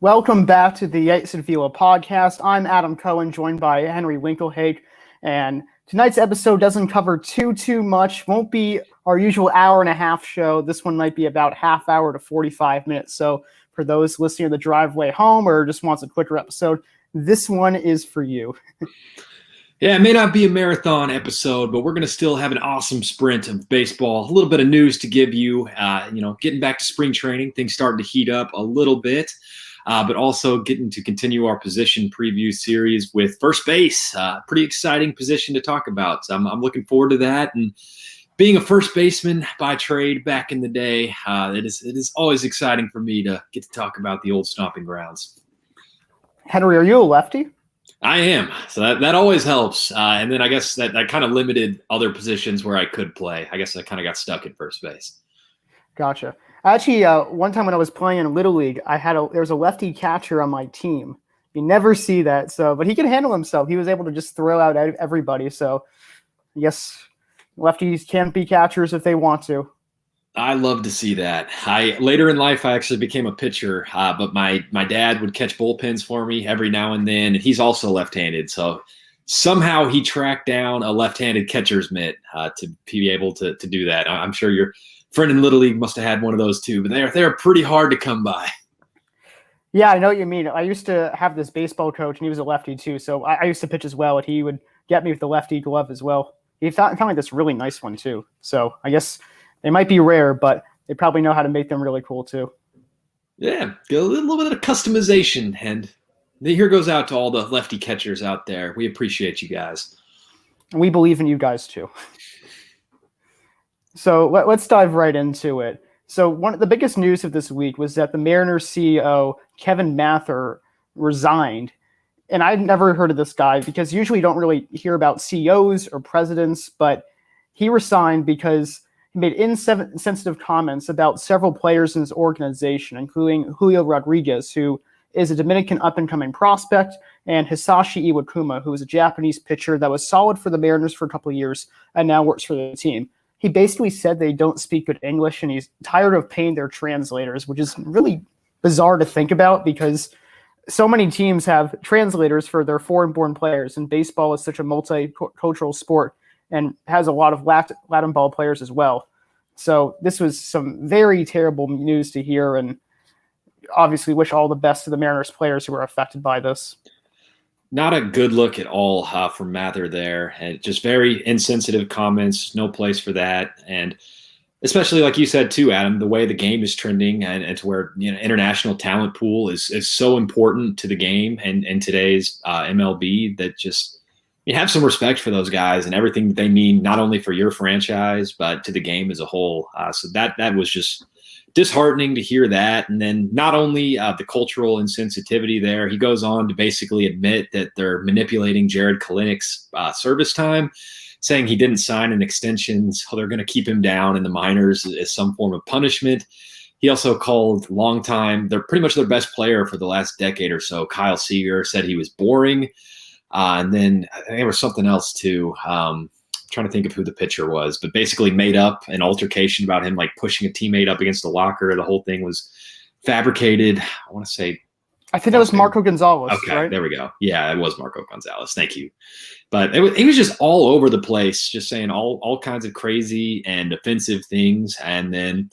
Welcome back to the Untitled Velo podcast. I'm Adam Cohen, joined by Henry Winkelhake, and tonight's episode doesn't cover too much. Won't be our usual hour and a half show. This one might be about half hour to 45 minutes. So for those listening on the driveway home or just wants a quicker episode, this one is for you. Yeah, it may not be a marathon episode, but we're going to still have an awesome sprint of baseball. A little bit of news to give you. Getting back to spring training, things starting to heat up a little bit. But also getting to continue our position preview series with first base. Pretty exciting position to talk about. So I'm looking forward to that. And being a first baseman by trade back in the day, it is always exciting for me to get to talk about the old stomping grounds. Henry, are you a lefty? I am. So that always helps. And then I guess that kind of limited other positions where I could play. I guess I kind of got stuck at first base. Gotcha. Actually, one time when I was playing in Little League, there was a lefty catcher on my team. You never see that, but he can handle himself. He was able to just throw out everybody. So, yes, lefties can't be catchers if they want to. I love to see that. Later in life, I actually became a pitcher, but my dad would catch bullpens for me every now and then, and he's also left-handed. So somehow he tracked down a left-handed catcher's mitt to be able to do that. I'm sure your friend in Little League must have had one of those too, but they're pretty hard to come by. Yeah, I know what you mean. I used to have this baseball coach, and he was a lefty too, so I used to pitch as well, and he would get me with the lefty glove as well. He found like this really nice one too. So I guess they might be rare, but they probably know how to make them really cool too. Yeah, a little bit of customization, and here goes out to all the lefty catchers out there. We appreciate you guys. We believe in you guys too. So let's dive right into it. So one of the biggest news of this week was that the Mariners CEO, Kevin Mather, resigned. And I'd never heard of this guy because usually you don't really hear about CEOs or presidents, but he resigned because he made insensitive comments about several players in his organization, including Julio Rodriguez, who is a Dominican up-and-coming prospect, and Hisashi Iwakuma, who is a Japanese pitcher that was solid for the Mariners for a couple of years and now works for the team. He basically said they don't speak good English and he's tired of paying their translators, which is really bizarre to think about because so many teams have translators for their foreign-born players, and baseball is such a multicultural sport and has a lot of Latin ball players as well. So this was some very terrible news to hear, and obviously wish all the best to the Mariners players who were affected by this. Not a good look at all from Mather there, and just very insensitive comments. No place for that, and especially like you said too, Adam, the way the game is trending, and to where international talent pool is so important to the game and today's MLB, that just you have some respect for those guys and everything that they mean, not only for your franchise but to the game as a whole. So that was just disheartening to hear that. And then not only the cultural insensitivity there, he goes on to basically admit that they're manipulating Jarred Kelenic's service time, saying he didn't sign an extension, so they're going to keep him down in the minors as some form of punishment. He also called they're pretty much their best player for the last decade or so, Kyle Seager, said he was boring. And then I think there was something else too. Trying to think of who the pitcher was, but basically made up an altercation about him like pushing a teammate up against the locker. The whole thing was fabricated. I think that was Marco Gonzalez. Okay, right? There we go. Yeah, it was Marco Gonzalez. Thank you. But he was just all over the place, just saying all kinds of crazy and offensive things. And then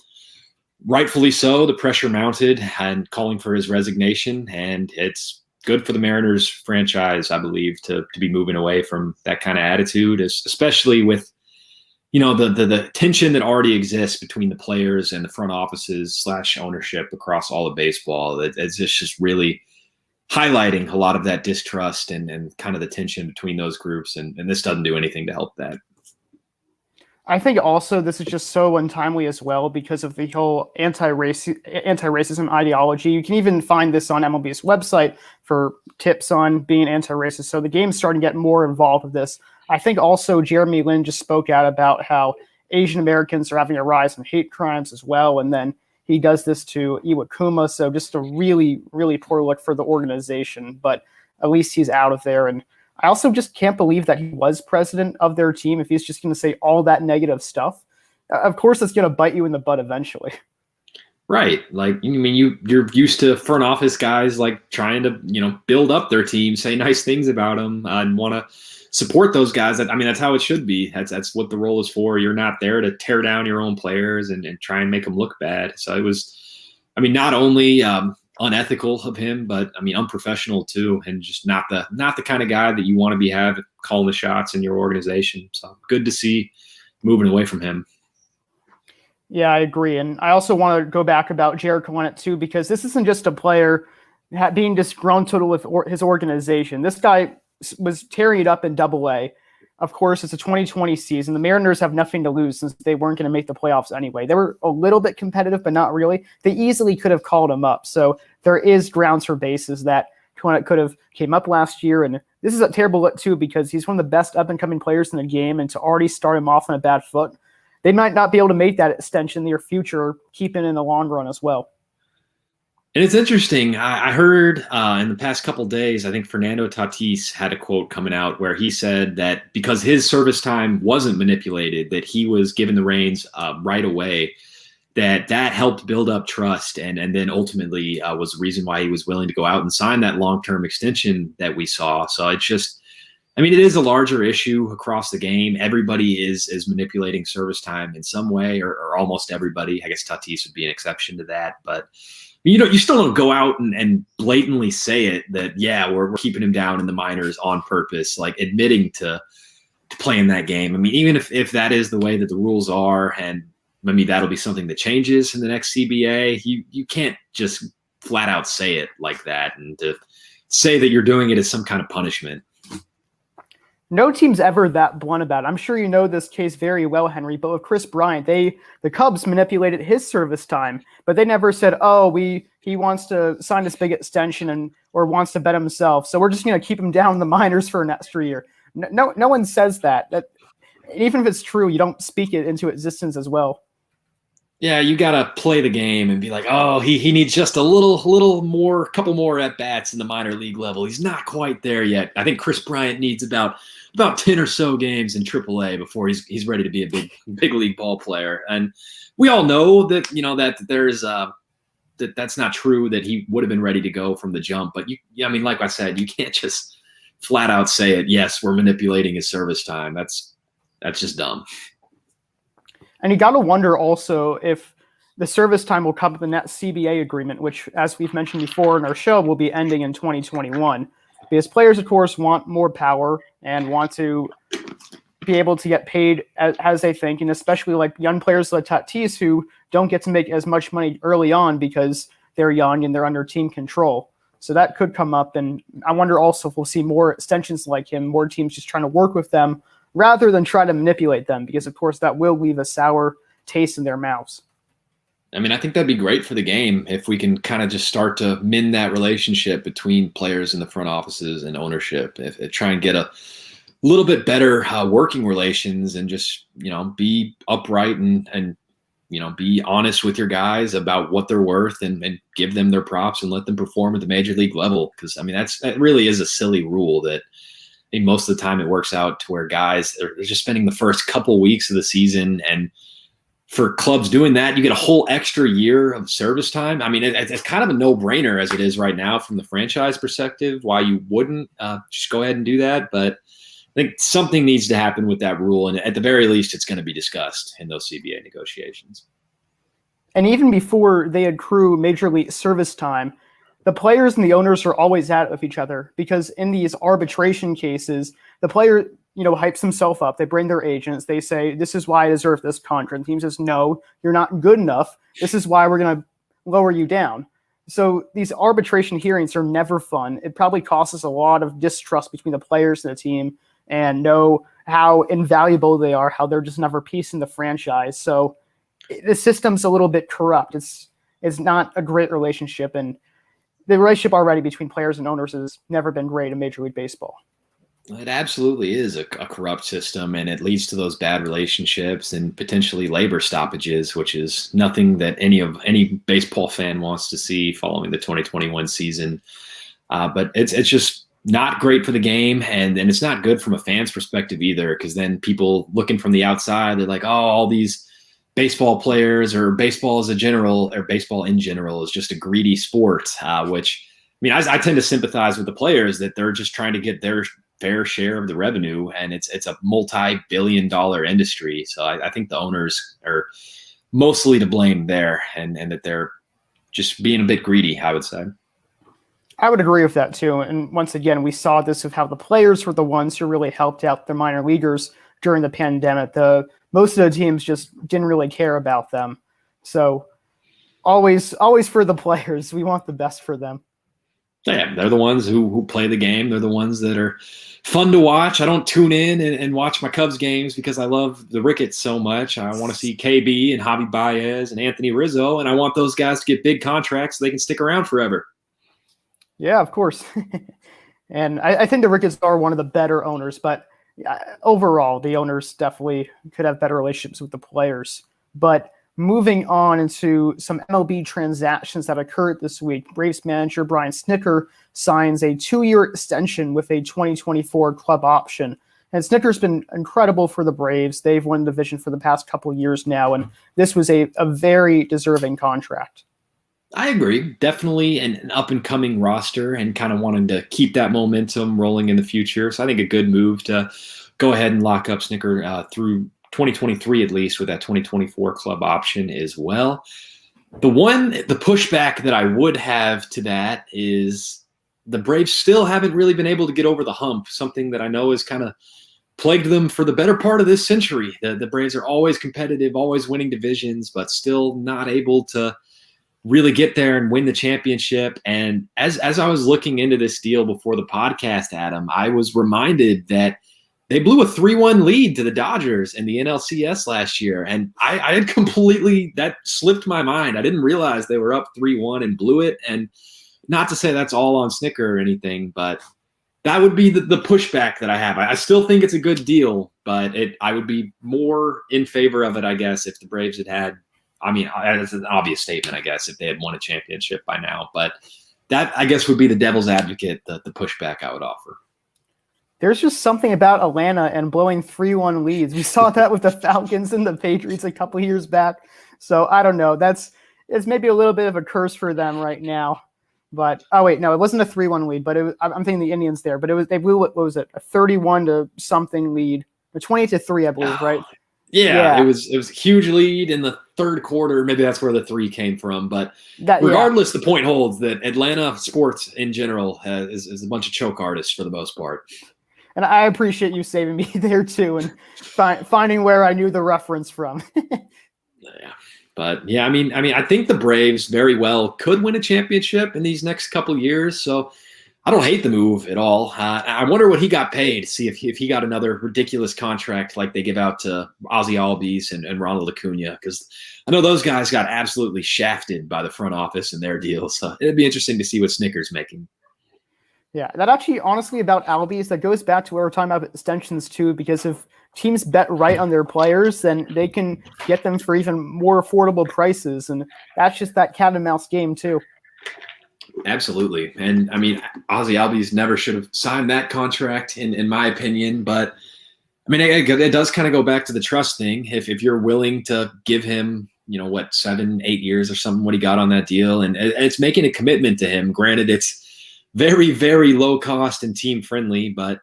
rightfully so, the pressure mounted and calling for his resignation. And it's good for the Mariners franchise, I believe, to be moving away from that kind of attitude, especially with, the tension that already exists between the players and the front offices / ownership across all of baseball. It's just really highlighting a lot of that distrust and kind of the tension between those groups. And this doesn't do anything to help that. I think also this is just so untimely as well because of the whole anti-racism ideology. You can even find this on MLB's website for tips on being anti-racist. So the game's starting to get more involved with this. I think also Jeremy Lin just spoke out about how Asian Americans are having a rise in hate crimes as well. And then he does this to Iwakuma. So just a really, really poor look for the organization. But at least he's out of there. And I also just can't believe that he was president of their team if he's just going to say all that negative stuff. Of course, it's going to bite you in the butt eventually. Right. Like, I mean, you're used to front office guys like trying to, build up their team, say nice things about them, and want to support those guys. That's how it should be. That's what the role is for. You're not there to tear down your own players and try and make them look bad. So it was, not only unethical of him, but unprofessional too, and just not the kind of guy that you want to be having calling the shots in your organization. So good to see moving away from him. Yeah, I agree. And I also want to go back about Jarred Kelenic too, because this isn't just a player being disgruntled with his organization. This guy was tearing it up in Double-A. Of course, it's a 2020 season. The Mariners have nothing to lose since they weren't going to make the playoffs anyway. They were a little bit competitive, but not really. They easily could have called him up. So there is grounds for bases that Kelenic could have came up last year. And this is a terrible look too, because he's one of the best up-and-coming players in the game, and to already start him off on a bad foot, they might not be able to make that extension in the near future or keep it in the long run as well. And it's interesting. I heard in the past couple of days, I think Fernando Tatis had a quote coming out where he said that because his service time wasn't manipulated, that he was given the reins right away, that helped build up trust and then ultimately was the reason why he was willing to go out and sign that long-term extension that we saw. So it's just, it is a larger issue across the game. Everybody is manipulating service time in some way, or almost everybody. I guess Tatis would be an exception to that. But you still don't go out and blatantly say it that, yeah, we're keeping him down in the minors on purpose, like admitting to playing that game. Even if that is the way that the rules are, and that'll be something that changes in the next CBA, you can't just flat out say it like that and to say that you're doing it as some kind of punishment. No team's ever that blunt about it. I'm sure you know this case very well, Henry, but with Kris Bryant, the Cubs manipulated his service time, but they never said, he wants to sign this big extension or wants to bet himself, so we're just going to keep him down in the minors for an extra year. No one says that. Even if it's true, you don't speak it into existence as well. Yeah, you got to play the game and be like, he needs just a little more, couple more at-bats in the minor league level. He's not quite there yet. I think Kris Bryant needs about 10 or so games in Triple-A before he's ready to be a big league ball player. And we all know that, that there's that's not true, that he would have been ready to go from the jump. But like I said, you can't just flat out say it. Yes, we're manipulating his service time. That's just dumb. And you got to wonder also if the service time will come with the net CBA agreement, which, as we've mentioned before in our show, will be ending in 2021. Because players, of course, want more power and want to be able to get paid as they think, and especially like young players like Tatis who don't get to make as much money early on because they're young and they're under team control. So that could come up, and I wonder also if we'll see more extensions like him, more teams just trying to work with them rather than try to manipulate them, because, of course, that will leave a sour taste in their mouths. I think that'd be great for the game if we can kind of just start to mend that relationship between players in the front offices and ownership, if try and get a little bit better working relations and just, be upright and be honest with your guys about what they're worth and give them their props and let them perform at the major league level. Because, that really is a silly rule that I think most of the time it works out to where guys are just spending the first couple weeks of the season, and for clubs doing that, you get a whole extra year of service time. It's kind of a no-brainer as it is right now from the franchise perspective, why you wouldn't just go ahead and do that. But I think something needs to happen with that rule, and at the very least, it's going to be discussed in those CBA negotiations. And even before they accrue major league service time, the players and the owners are always at it with each other, because in these arbitration cases, the player, hypes himself up. They bring their agents. They say, this is why I deserve this contract. The team says, no, you're not good enough. This is why we're going to lower you down. So these arbitration hearings are never fun. It probably causes a lot of distrust between the players and the team, and know how invaluable they are, how they're just never piece in the franchise. So the system's a little bit corrupt. It's not a great relationship, and the relationship already between players and owners has never been great in Major League Baseball. It absolutely is a corrupt system, and it leads to those bad relationships and potentially labor stoppages, which is nothing that any baseball fan wants to see following the 2021 season. But it's just not great for the game, and it's not good from a fan's perspective either, because then people looking from the outside, they're like, all these baseball players or baseball in general is just a greedy sport, which I tend to sympathize with the players that they're just trying to get their fair share of the revenue, and it's a multi-billion-dollar industry. So I think the owners are mostly to blame there, and that they're just being a bit greedy, I would say. I would agree with that too. And once again, we saw this of how the players were the ones who really helped out the minor leaguers during the pandemic. Most of the teams just didn't really care about them. So always for the players, we want the best for them. Yeah, they're the ones who play the game. They're the ones that are fun to watch. I don't tune in and watch my Cubs games because I love the Ricketts so much. I want to see KB and Javi Baez and Anthony Rizzo, and I want those guys to get big contracts so they can stick around forever. Yeah, of course. And I think the Ricketts are one of the better owners, but overall, the owners definitely could have better relationships with the players. But moving on into some MLB transactions that occurred this week, Braves manager Brian Snicker signs a 2-year extension with a 2024 club option. And Snicker's been incredible for the Braves. They've won the division for the past couple of years now, and this was a very deserving contract. I agree. Definitely an up-and-coming roster and kind of wanting to keep that momentum rolling in the future. So I think a good move to go ahead and lock up Snicker through 2023 at least with that 2024 club option as well. The pushback that I would have to that is the Braves still haven't really been able to get over the hump, something that I know has kind of plagued them for the better part of this century. The Braves are always competitive, always winning divisions, but still not able to really get there and win the championship. And as I was looking into this deal before the podcast, Adam, I was reminded that they blew a 3-1 lead to the Dodgers in the NLCS last year. And I had that slipped my mind. I didn't realize they were up 3-1 and blew it. And not to say that's all on Snicker or anything, but that would be the pushback that I have. I still think it's a good deal, but I would be more in favor of it, I guess, if the Braves had it's an obvious statement, I guess, if they had won a championship by now. But that, I guess, would be the devil's advocate, the pushback I would offer. There's just something about Atlanta and blowing 3-1 leads. We saw that with the Falcons and the Patriots a couple years back. So I don't know. It's maybe a little bit of a curse for them right now. But it wasn't a 3-1 lead. But I'm thinking the Indians there. But they blew what was it, a 31 to something lead, a 20-3, I believe, right? Yeah, it was a huge lead in the third quarter. Maybe that's where the 3 came from. But regardless, the point holds that Atlanta sports in general is a bunch of choke artists for the most part. And I appreciate you saving me there too, and finding where I knew the reference from. Yeah, but yeah, I think the Braves very well could win a championship in these next couple of years. So I don't hate the move at all. I wonder what he got paid. See if he got another ridiculous contract like they give out to Ozzie Albies and Ronald Acuna, because I know those guys got absolutely shafted by the front office in their deals. So it'd be interesting to see what Snicker's making. Yeah, that actually, honestly, about Albies, that goes back to where we're talking about extensions too, because if teams bet right on their players, then they can get them for even more affordable prices. And that's just that cat and mouse game too. Absolutely. And Ozzie Albies never should have signed that contract in my opinion, but it does kind of go back to the trust thing. If you're willing to give him, 7-8 years or something, what he got on that deal, and it's making a commitment to him. Granted, it's very, very low cost and team friendly, but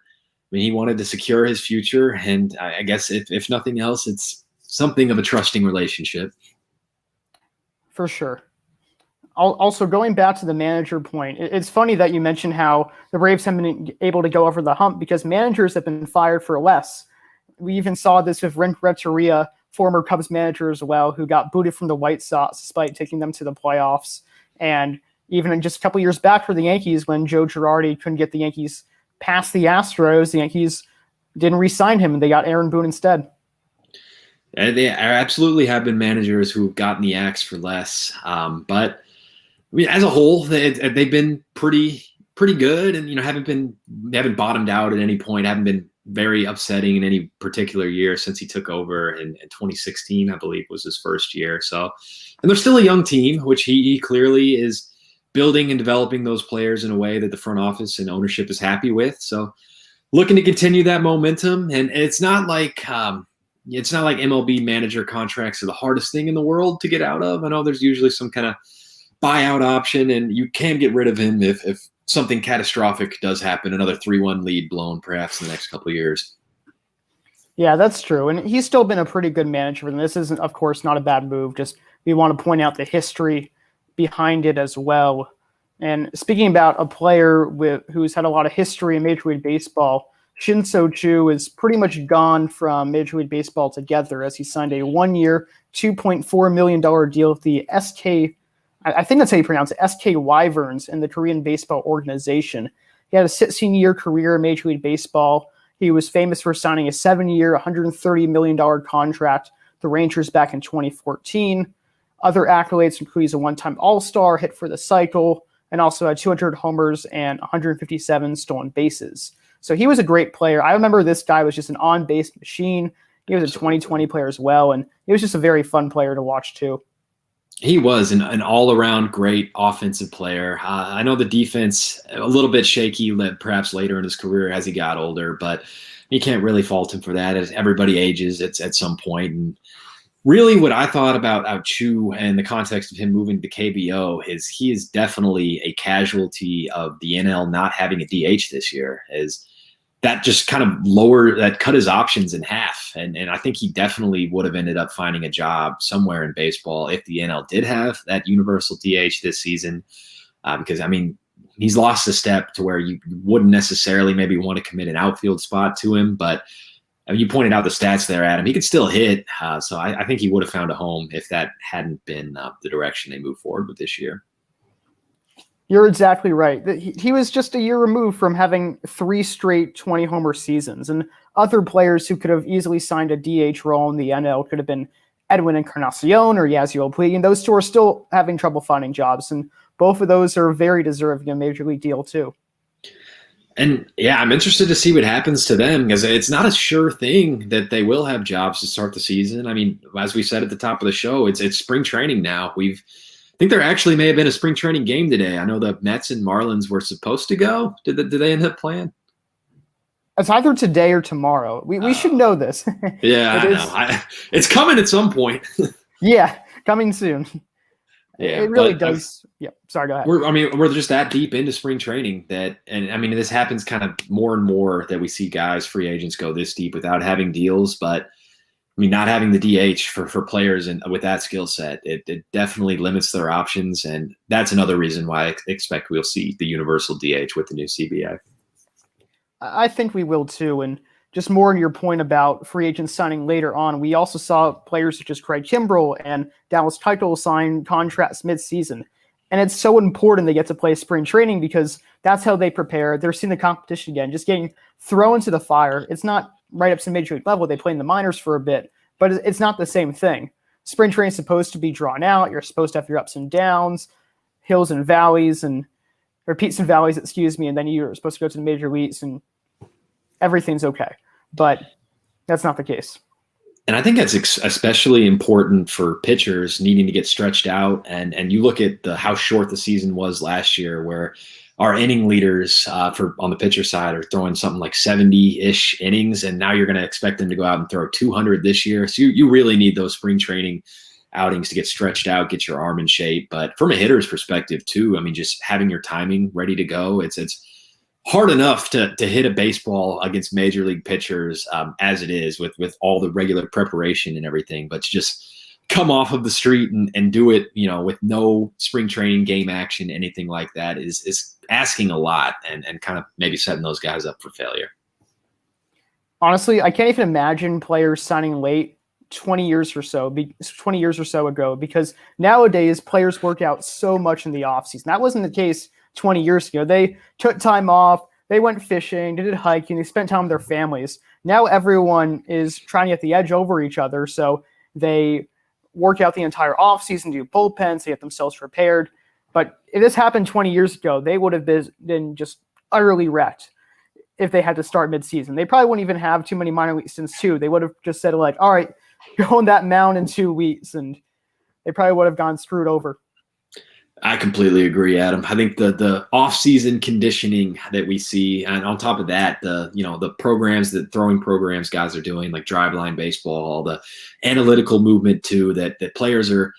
he wanted to secure his future. And I guess if nothing else, it's something of a trusting relationship. For sure. Also, going back to the manager point, it's funny that you mentioned how the Braves haven't been able to go over the hump because managers have been fired for less. We even saw this with Rinck Renteria, former Cubs manager as well, who got booted from the White Sox despite taking them to the playoffs. And even just a couple years back for the Yankees, when Joe Girardi couldn't get the Yankees past the Astros, the Yankees didn't re-sign him, and they got Aaron Boone instead. And they absolutely have been managers who've gotten the axe for less. But as a whole, they've been pretty good, and haven't bottomed out at any point. Haven't been very upsetting in any particular year since he took over in 2016, I believe, was his first year. So, and they're still a young team, which he clearly is building and developing those players in a way that the front office and ownership is happy with. So, looking to continue that momentum, and it's not like it's not like MLB manager contracts are the hardest thing in the world to get out of. I know there's usually some kind of buyout option, and you can get rid of him if something catastrophic does happen, another 3-1 lead blown perhaps in the next couple of years. Yeah, that's true. And he's still been a pretty good manager. And this isn't, of course, not a bad move. Just we want to point out the history behind it as well. And speaking about a player who's had a lot of history in Major League Baseball, Shin-So Choo is pretty much gone from Major League Baseball altogether as he signed a 1-year, $2.4 million deal with the I think that's how you pronounce it, SK Wyverns in the Korean baseball organization. He had a 16-year career in Major League Baseball. He was famous for signing a 7-year, $130 million contract with the Rangers back in 2014. Other accolades include he's a one-time All-Star, hit for the cycle, and also had 200 homers and 157 stolen bases. So he was a great player. I remember this guy was just an on-base machine. He was a 2020 player as well, and he was just a very fun player to watch too. He was an all-around great offensive player. I know the defense a little bit shaky, perhaps later in his career as he got older, but you can't really fault him for that. As everybody ages, it's at some point. And really, what I thought about Choo and the context of him moving to KBO is he is definitely a casualty of the NL not having a DH this year. That just kind of cut his options in half. And I think he definitely would have ended up finding a job somewhere in baseball if the NL did have that universal DH this season. Because, I mean, he's lost a step to where you wouldn't necessarily maybe want to commit an outfield spot to him. But I mean, you pointed out the stats there, Adam. He could still hit. So I think he would have found a home if that hadn't been the direction they moved forward with this year. You're exactly right. He was just a year removed from having 3 straight 20-homer seasons, and other players who could have easily signed a DH role in the NL could have been Edwin Encarnacion or Yasiel Puig, and those two are still having trouble finding jobs, and both of those are very deserving of a major league deal too. And yeah, I'm interested to see what happens to them because it's not a sure thing that they will have jobs to start the season. I mean, as we said at the top of the show, it's spring training now. I think there actually may have been a spring training game today. I know the Mets and Marlins were supposed to go. Did they end up playing? It's either today or tomorrow. We should know this. Yeah, I know. It's coming at some point. Yeah, coming soon. Yeah, it really does. Yeah, sorry, go ahead. We're just that deep into spring training and I mean, this happens kind of more and more that we see guys, free agents go this deep without having deals, but I mean, not having the DH for players and with that skill set, it definitely limits their options. And that's another reason why I expect we'll see the universal DH with the new CBA. I think we will too. And just more on your point about free agents signing later on, we also saw players such as Craig Kimbrell and Dallas Keuchel sign contracts mid-season. And it's so important they get to play spring training because that's how they prepare. They're seeing the competition again, just getting thrown into the fire. It's not right up to major league level. They play in the minors for a bit, but it's not the same thing. Spring training is supposed to be drawn out. You're supposed to have your ups and downs, hills and valleys, or peaks and valleys, and then you're supposed to go to the major leagues and everything's okay. But that's not the case. And I think that's especially important for pitchers needing to get stretched out. And you look at how short the season was last year, where our inning leaders on the pitcher side are throwing something like 70-ish innings, and now you're going to expect them to go out and throw 200 this year. So you really need those spring training outings to get stretched out, get your arm in shape. But from a hitter's perspective too, I mean, just having your timing ready to go, it's hard enough to hit a baseball against major league pitchers as it is with all the regular preparation and everything, but to just come off of the street and do it, with no spring training game action, anything like that is asking a lot and kind of maybe setting those guys up for failure. Honestly, I can't even imagine players signing late 20 years or so ago, because nowadays players work out so much in the offseason. That wasn't the case 20 years ago. They took time off, they went fishing, they did hiking, they spent time with their families. Now everyone is trying to get the edge over each other, so they work out the entire offseason, do bullpens, they get themselves prepared. But if this happened 20 years ago, they would have been just utterly wrecked if they had to start midseason. They probably wouldn't even have too many minor league stints too. They would have just said, like, all right, you're on that mound in 2 weeks, and they probably would have gone screwed over. I completely agree, Adam. I think the off-season conditioning that we see, and on top of that, the programs, the throwing programs guys are doing, like driveline baseball, the analytical movement too, that players are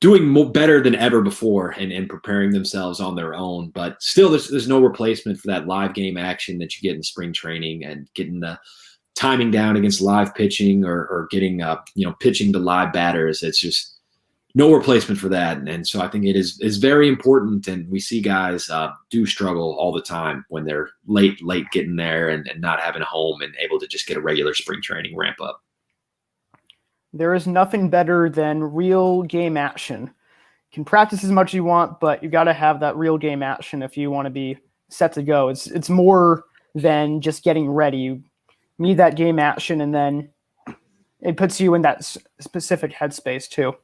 doing better than ever before and preparing themselves on their own. But still, there's no replacement for that live game action that you get in spring training and getting the timing down against live pitching or getting pitching to live batters. It's just no replacement for that. And so I think it is very important. And we see guys do struggle all the time when they're late getting there and not having a home and able to just get a regular spring training ramp up. There is nothing better than real game action. You can practice as much as you want, but you got to have that real game action if you want to be set to go. It's more than just getting ready. You need that game action, and then it puts you in that specific headspace too.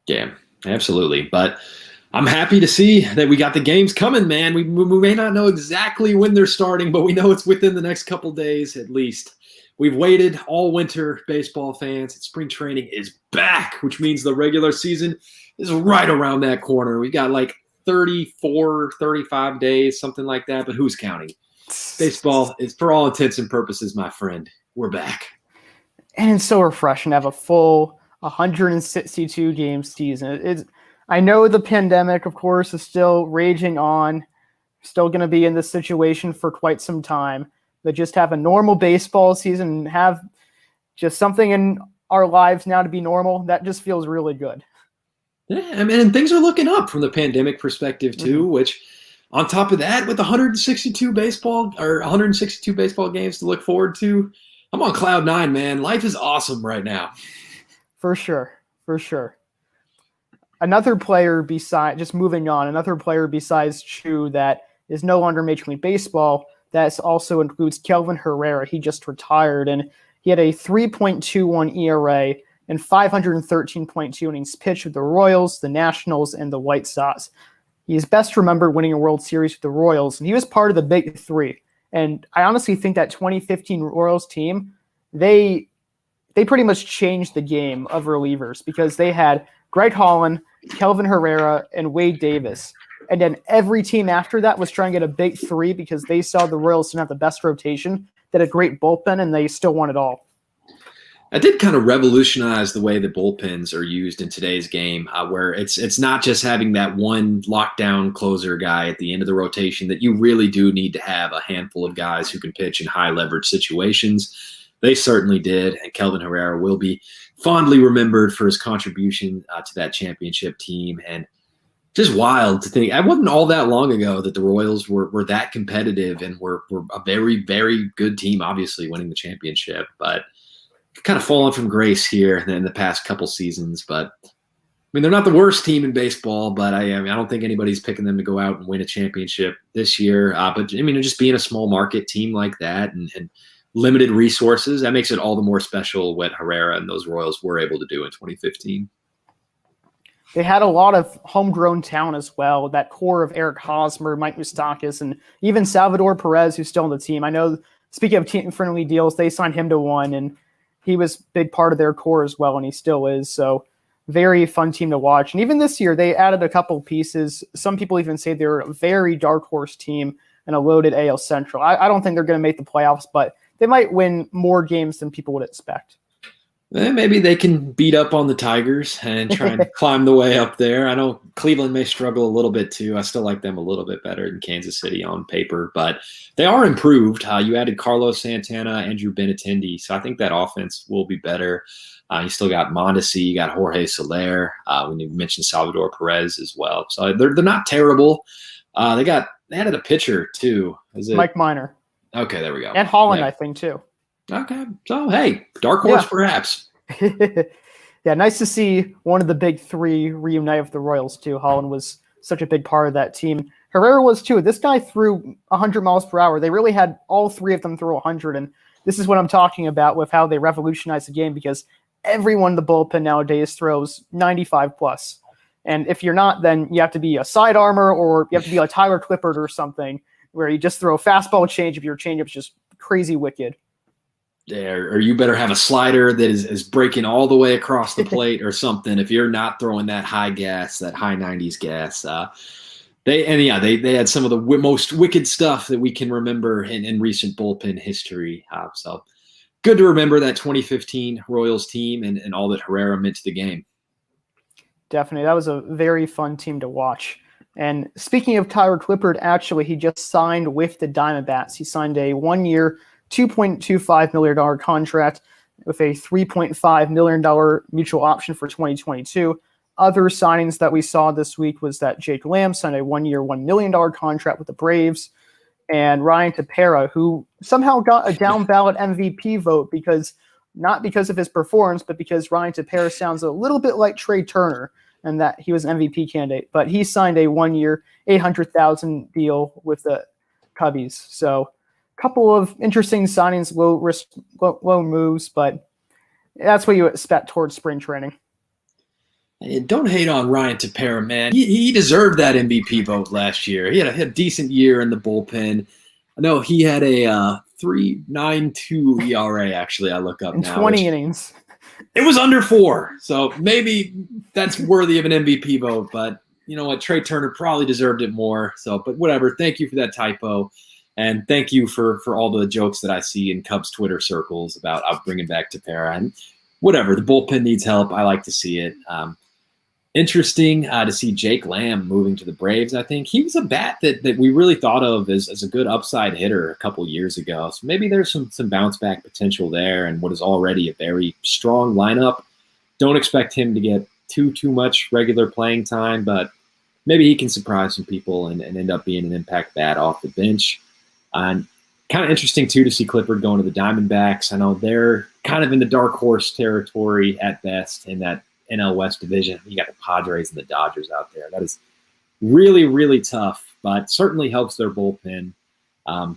Yeah, absolutely. But I'm happy to see that we got the games coming, man. We may not know exactly when they're starting, but we know it's within the next couple days at least. We've waited all winter, baseball fans. Spring training is back, which means the regular season is right around that corner. We got like 34, 35 days, something like that, but who's counting? Baseball is, for all intents and purposes, my friend, we're back. And it's so refreshing to have a full 162 game season. I know the pandemic, of course, is still raging on, still going to be in this situation for quite some time, but just have a normal baseball season and have just something in our lives now to be normal, that just feels really good. Yeah, I mean, and things are looking up from the pandemic perspective too, which on top of that, with 162 baseball games to look forward to, I'm on cloud nine, man. Life is awesome right now. For sure. Another player besides Chu that is no longer Major League Baseball, that also includes Kelvin Herrera. He just retired, and he had a 3.21 ERA and 513.2 innings pitched with the Royals, the Nationals, and the White Sox. He is best remembered winning a World Series with the Royals, and he was part of the Big Three. And I honestly think that 2015 Royals team, they pretty much changed the game of relievers because they had Greg Holland, Kelvin Herrera, and Wade Davis. And then every team after that was trying to get a Big Three because they saw the Royals didn't have the best rotation, they had a great bullpen, and they still won it all. I did kind of revolutionize the way the bullpens are used in today's game, where it's not just having that one lockdown closer guy at the end of the rotation, that you really do need to have a handful of guys who can pitch in high leverage situations. They certainly did, and Kelvin Herrera will be fondly remembered for his contribution to that championship team. And just wild to think, it wasn't all that long ago that the Royals were that competitive and were a very, very good team, obviously winning the championship. But kind of fallen from grace here in the past couple seasons. But I mean, they're not the worst team in baseball, but I don't think anybody's picking them to go out and win a championship this year. But I mean, just being a small market team like that and limited resources, that makes it all the more special what Herrera and those Royals were able to do in 2015. They had a lot of homegrown talent as well, that core of Eric Hosmer, Mike Moustakas, and even Salvador Perez, who's still on the team. I know, speaking of team-friendly deals, they signed him to one, and he was a big part of their core as well, and he still is. So very fun team to watch. And even this year, they added a couple pieces. Some people even say they're a very dark horse team and a loaded AL Central. I don't think they're going to make the playoffs, but they might win more games than people would expect. Maybe they can beat up on the Tigers and try and climb the way up there. I know Cleveland may struggle a little bit too. I still like them a little bit better than Kansas City on paper, but they are improved. You added Carlos Santana, Andrew Benintendi, so I think that offense will be better. You still got Mondesi, you got Jorge Soler. When you mentioned Salvador Perez as well, so they're not terrible. They added a pitcher too. Is it Mike Minor? Okay, there we go. And Holland, yeah. I think too. Okay, so hey, dark horse perhaps. Yeah, nice to see one of the Big Three reunite with the Royals too. Holland was such a big part of that team. Herrera was too. This guy threw 100 miles per hour. They really had all three of them throw 100, and this is what I'm talking about with how they revolutionized the game, because everyone in the bullpen nowadays throws 95 plus. And if you're not, then you have to be a side armor, or you have to be like Tyra Clifford or something, where you just throw a fastball change if your changeup's just crazy wicked. or you better have a slider that is breaking all the way across the plate or something. If you're not throwing that high gas, that high 90s gas, they had some of the most wicked stuff that we can remember in recent bullpen history. So good to remember that 2015 Royals team and all that Herrera meant to the game. Definitely. That was a very fun team to watch. And speaking of Tyra Clifford, actually, he just signed with the Diamondbacks. He signed a 1-year, $2.25 million contract with a $3.5 million mutual option for 2022. Other signings that we saw this week was that Jake Lamb signed a 1-year, $1 million contract with the Braves, and Ryan Tepera, who somehow got a down ballot MVP vote not because of his performance, but because Ryan Tepera sounds a little bit like Trey Turner and that he was an MVP candidate. But he signed a 1-year, $800,000 deal with the Cubbies. So a couple of interesting signings, low risk, low moves, but that's what you expect towards spring training. And don't hate on Ryan Tepera, man. He deserved that MVP vote last year. He had a decent year in the bullpen. I know he had a 3.92 ERA, actually, I look up in now. 20 innings. It was under 4, so maybe that's worthy of an MVP vote. But you know what? Trey Turner probably deserved it more. So, but whatever. Thank you for that typo. And thank you for all the jokes that I see in Cubs Twitter circles about bringing back Tepera. And whatever, the bullpen needs help. I like to see it. Interesting to see Jake Lamb moving to the Braves. I think he was a bat that we really thought of as a good upside hitter a couple years ago. So maybe there's some bounce back potential there and what is already a very strong lineup. Don't expect him to get too much regular playing time, but maybe he can surprise some people and end up being an impact bat off the bench. And kind of interesting, too, to see Clifford going to the Diamondbacks. I know they're kind of in the dark horse territory at best in that NL West division. You got the Padres and the Dodgers out there. That is really, really tough, but certainly helps their bullpen.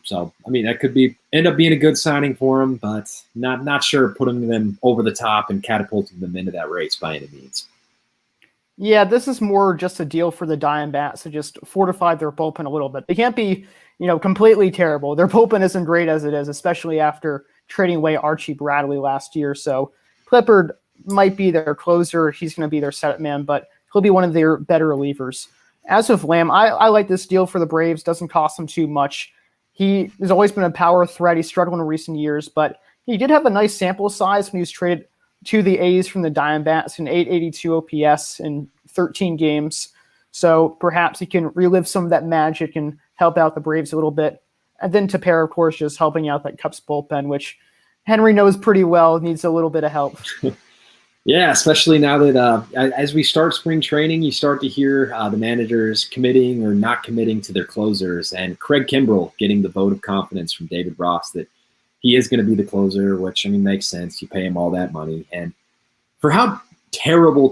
So, I mean, that could end up being a good signing for them, but not sure putting them over the top and catapulting them into that race by any means. Yeah, this is more just a deal for the Diamondbacks to just fortify their bullpen a little bit. They can't be, completely terrible. Their bullpen isn't great as it is, especially after trading away Archie Bradley last year. So Clifford might be their closer. He's going to be their setup man, but he'll be one of their better relievers. As with Lamb, I like this deal for the Braves. Doesn't cost them too much. He has always been a power threat. He's struggled in recent years, but he did have a nice sample size when he was traded to the A's from the Diamondbacks, an 882 OPS in 13 games. So perhaps he can relive some of that magic and help out the Braves a little bit. And then Tepera, of course, just helping out that Cubs bullpen, which Henry knows pretty well, needs a little bit of help. Yeah, especially now that as we start spring training, you start to hear the managers committing or not committing to their closers. And Craig Kimbrell getting the vote of confidence from David Ross that he is going to be the closer, which, makes sense. You pay him all that money. And for how terrible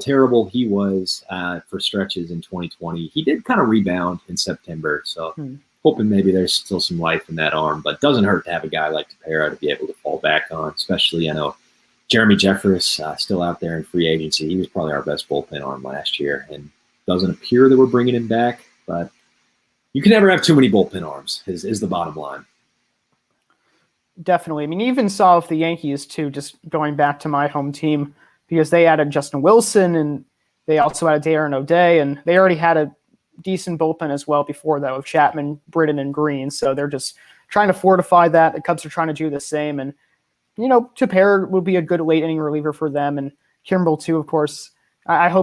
he was for stretches in 2020, he did kind of rebound in September. So hoping maybe there's still some life in that arm. But it doesn't hurt to have a guy like Tepera to be able to fall back on, especially, I know, Jeremy Jeffress still out there in free agency. He was probably our best bullpen arm last year, and doesn't appear that we're bringing him back. But you can never have too many bullpen arms is the bottom line. Definitely. You even saw with the Yankees, too, just going back to my home team, because they added Justin Wilson, and they also added Darren O'Day, and they already had a decent bullpen as well before that with Chapman, Britton, and Green. So they're just trying to fortify that. The Cubs are trying to do the same, and Tepera will be a good late inning reliever for them, and Kimbrell too, of course. I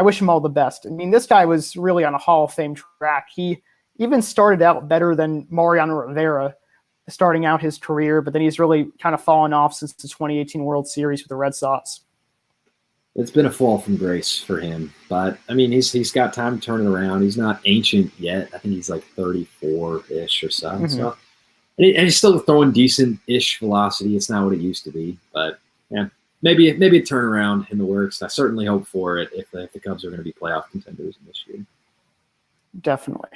wish him all the best. This guy was really on a Hall of Fame track. He even started out better than Mariano Rivera starting out his career, but then he's really kind of fallen off since the 2018 World Series with the Red Sox. It's been a fall from grace for him, but he's got time to turn it around. He's not ancient yet. I think he's like 34-ish or so. Mm-hmm. So. And he's still throwing decent-ish velocity. It's not what it used to be. But, yeah, maybe a turnaround in the works. I certainly hope for it if the Cubs are going to be playoff contenders this year. Definitely.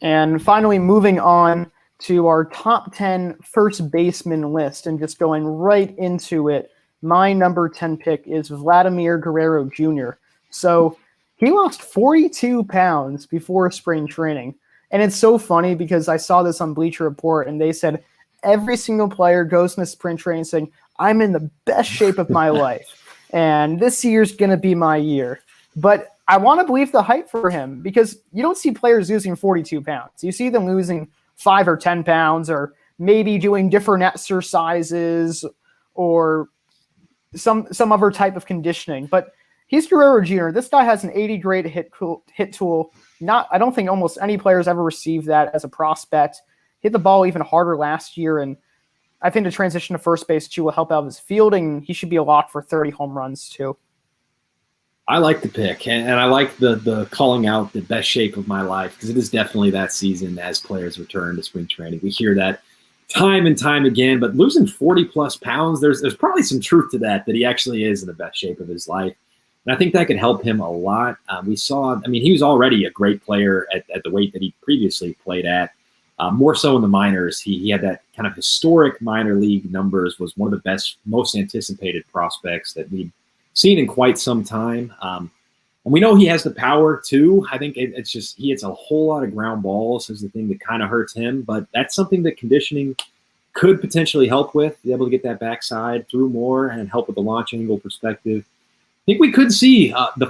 And finally, moving on to our top 10 first baseman list and just going right into it, my number 10 pick is Vladimir Guerrero Jr. So he lost 42 pounds before spring training. And it's so funny because I saw this on Bleacher Report, and they said every single player goes into sprint training saying, I'm in the best shape of my life, and this year's going to be my year. But I want to believe the hype for him, because you don't see players losing 42 pounds. You see them losing 5 or 10 pounds, or maybe doing different exercises or some other type of conditioning. But he's Guerrero Jr. This guy has an 80 grade hit tool. I don't think almost any players ever received that as a prospect. Hit the ball even harder last year, and I think the transition to first base too will help out his fielding. He should be a lock for 30 home runs too. I like the pick, and I like the calling out the best shape of my life, because it is definitely that season as players return to spring training. We hear that time and time again, but losing 40-plus pounds, there's probably some truth to that he actually is in the best shape of his life. And I think that could help him a lot. We saw, he was already a great player at the weight that he previously played at, more so in the minors. He had that kind of historic minor league numbers, was one of the best, most anticipated prospects that we'd seen in quite some time. And we know he has the power too. I think it's just he hits a whole lot of ground balls is the thing that kind of hurts him. But that's something that conditioning could potentially help with, be able to get that backside through more and help with the launch angle perspective. I think we could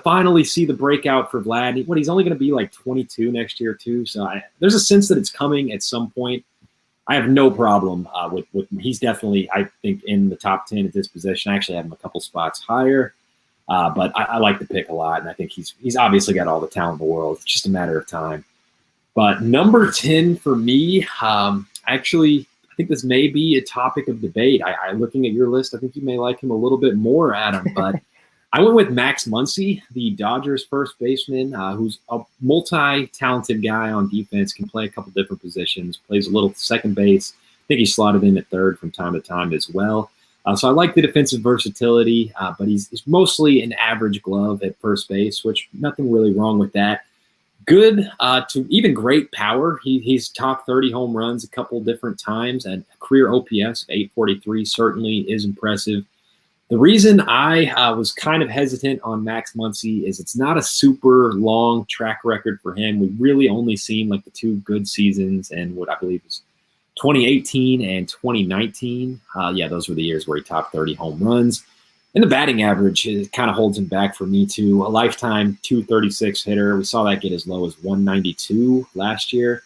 finally see the breakout for Vlad. He's only going to be like 22 next year too. So there's a sense that it's coming at some point. I have no problem with he's definitely, I think, in the top 10 at this position. I actually have him a couple spots higher, but I like the pick a lot, and I think he's obviously got all the talent in the world. It's just a matter of time. But number 10 for me, actually, I think this may be a topic of debate. I looking at your list, I think you may like him a little bit more, Adam, but I went with Max Muncy, the Dodgers first baseman, who's a multi-talented guy on defense, can play a couple different positions, plays a little second base. I think he's slotted in at third from time to time as well. So I like the defensive versatility, but he's mostly an average glove at first base, which nothing really wrong with that. Good to even great power. He's topped 30 home runs a couple different times, and career OPS of 843 certainly is impressive. The reason I was kind of hesitant on Max Muncy is it's not a super long track record for him. We've really only seen like the 2 good seasons, and what I believe is 2018 and 2019. Those were the years where he topped 30 home runs. And the batting average kind of holds him back for me too. A lifetime 236 hitter. We saw that get as low as 192 last year.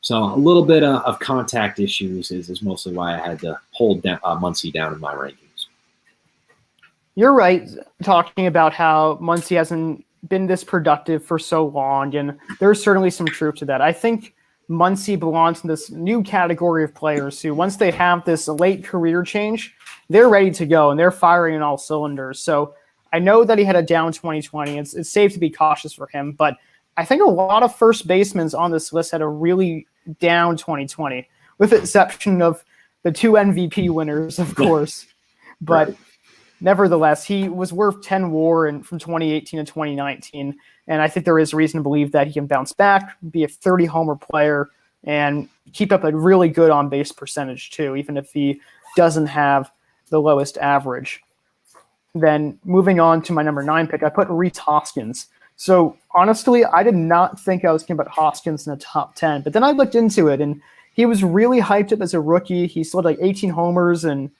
So a little bit of contact issues is mostly why I had to hold Muncy down in my rankings. You're right, talking about how Muncy hasn't been this productive for so long, and there's certainly some truth to that. I think Muncy belongs in this new category of players who, once they have this late career change, they're ready to go, and they're firing on all cylinders. So I know that he had a down 2020. It's safe to be cautious for him, but I think a lot of first basemen on this list had a really down 2020, with the exception of the 2 MVP winners, of course. But right. Nevertheless, he was worth 10 WAR from 2018 to 2019, and I think there is reason to believe that he can bounce back, be a 30-homer player, and keep up a really good on-base percentage too, even if he doesn't have the lowest average. Then moving on to my number 9 pick, I put Rhys Hoskins. So honestly, I did not think I was going to put Hoskins in the top 10, but then I looked into it, and he was really hyped up as a rookie. He still had like 18 homers and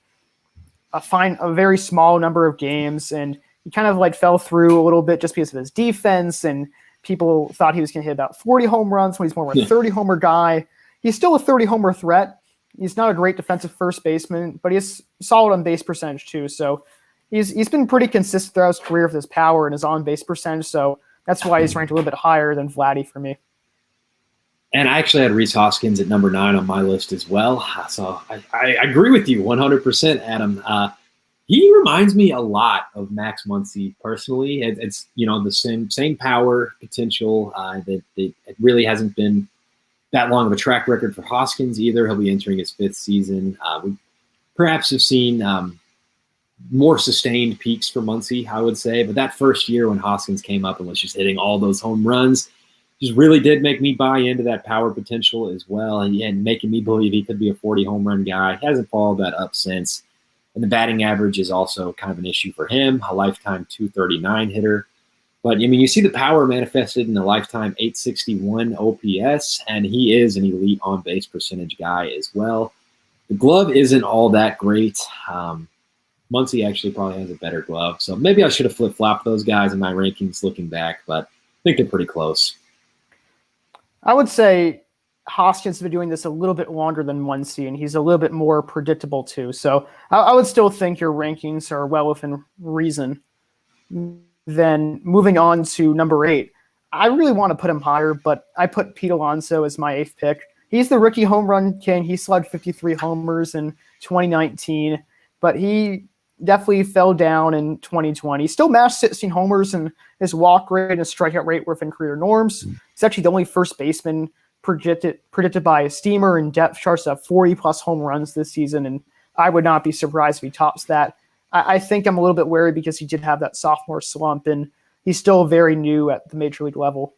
a very small number of games, and he kind of like fell through a little bit just because of his defense, and people thought he was going to hit about 40 home runs when he's more of a 30-homer guy. He's still a 30-homer threat. He's not a great defensive first baseman, but he's solid on base percentage too. So he's been pretty consistent throughout his career with his power and his on base percentage. So that's why he's ranked a little bit higher than Vladdy for me. And I actually had Rhys Hoskins at number 9 on my list as well. So I agree with you 100%, Adam. He reminds me a lot of Max Muncy personally. It's the same power potential that it really hasn't been that long of a track record for Hoskins either. He'll be entering his 5th season. We perhaps have seen more sustained peaks for Muncy, I would say. But that first year when Hoskins came up and was just hitting all those home runs, just really did make me buy into that power potential as well, and making me believe he could be a 40 home run guy. He hasn't followed that up since. And the batting average is also kind of an issue for him, a lifetime 239 hitter. But, you see the power manifested in the lifetime 861 OPS, and he is an elite on-base percentage guy as well. The glove isn't all that great. Muncy actually probably has a better glove. So maybe I should have flip-flopped those guys in my rankings looking back, but I think they're pretty close. I would say Hoskins has been doing this a little bit longer than Muncy, and he's a little bit more predictable too. So I would still think your rankings are well within reason. Then moving on to number 8, I really want to put him higher, but I put Pete Alonso as my 8th pick. He's the rookie home run king. He slugged 53 homers in 2019, but he definitely fell down in 2020. He still matched 16 homers, and his walk rate and his strikeout rate were within career norms. He's actually the only first baseman predicted by Steamer and depth charts to have 40-plus home runs this season, and I would not be surprised if he tops that. I think I'm a little bit wary because he did have that sophomore slump, and he's still very new at the major league level.